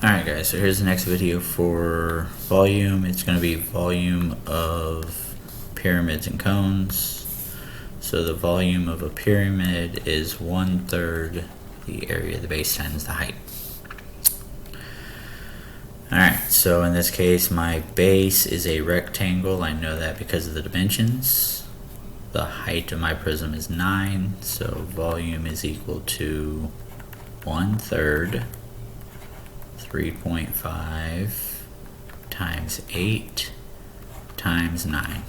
Alright guys, so here's the next video for volume. It's going to be volume of pyramids and cones. So the volume of a pyramid is 1/3 the area of the base times the height. Alright, so in this case my base is a rectangle. I know that because of the dimensions. The height of my prism is 9, so volume is equal to 1/3 3.5 times 8 times 9.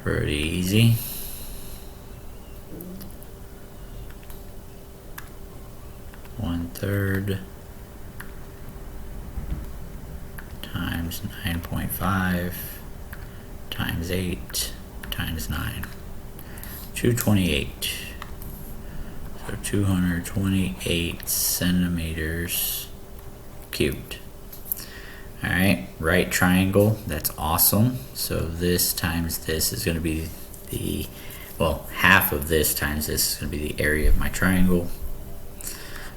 Pretty easy. One-third times 9.5 times 8 times 9. 228. So 228 centimeters cubed. Alright, right triangle, that's awesome. So this times this is going to be half of this times this is going to be the area of my triangle.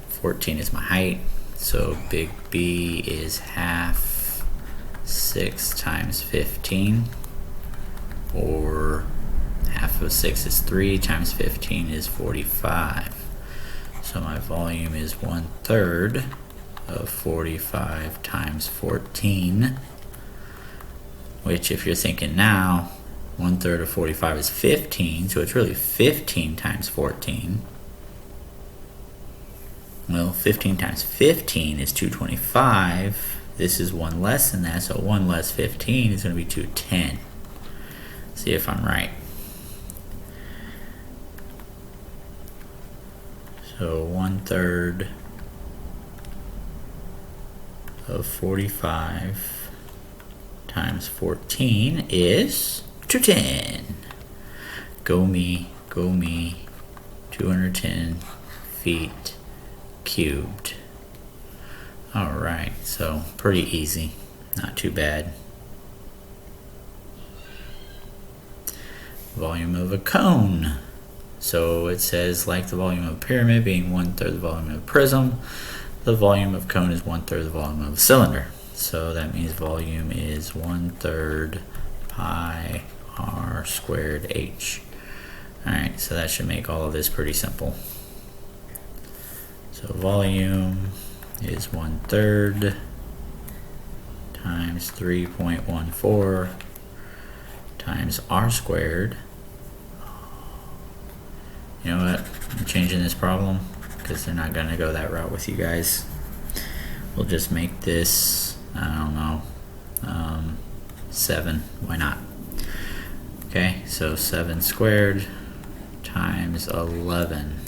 14 is my height, so big B is half 6 times 15, or half of 6 is 3 times 15 is 45. So my volume is 1/3 of 45 times 14, which if you're thinking now, 1/3 of 45 is 15, so it's really 15 times 14. Well, 15 times 15 is 225. This is one less than that, so 1 less 15 is going to be 210. See if I'm right. So 1/3 of 45 times 14 is 210. Go me, 210 feet cubed. Alright, so pretty easy, not too bad. Volume of a cone. So it says, like the volume of a pyramid being 1/3 the volume of a prism, the volume of a cone is 1/3 the volume of a cylinder. So that means volume is 1/3 pi r squared h. Alright, so that should make all of this pretty simple. So volume is 1/3 times 3.14 times r squared. You know what? I'm changing this problem because they're not going to go that route with you guys. We'll just make this, I don't know, 7. Why not? Okay, so 7 squared times 11.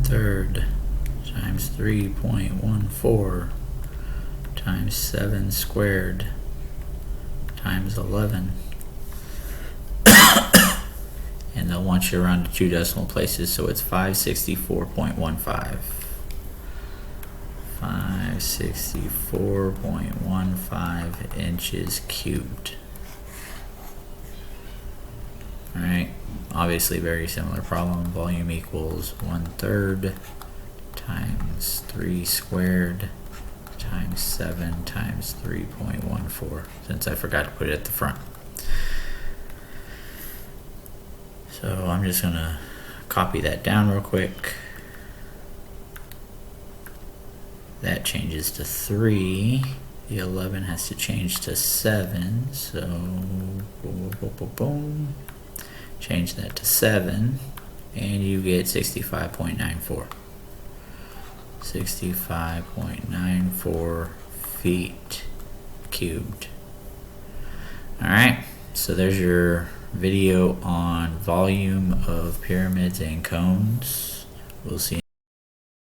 Third times 3.14 times 7 squared times 11. And they'll want you around to 2 decimal places, so it's 564.15. 564.15 inches cubed. Alright, obviously very similar problem. Volume equals 1/3 times 3 squared times 7 times 3.14, since I forgot to put it at the front. So I'm just going to copy that down real quick. That changes to 3. The 11 has to change to 7, so boom. Change that to 7, and you get 65.94. 65.94 feet cubed. Alright, so there's your video on volume of pyramids and cones. We'll see you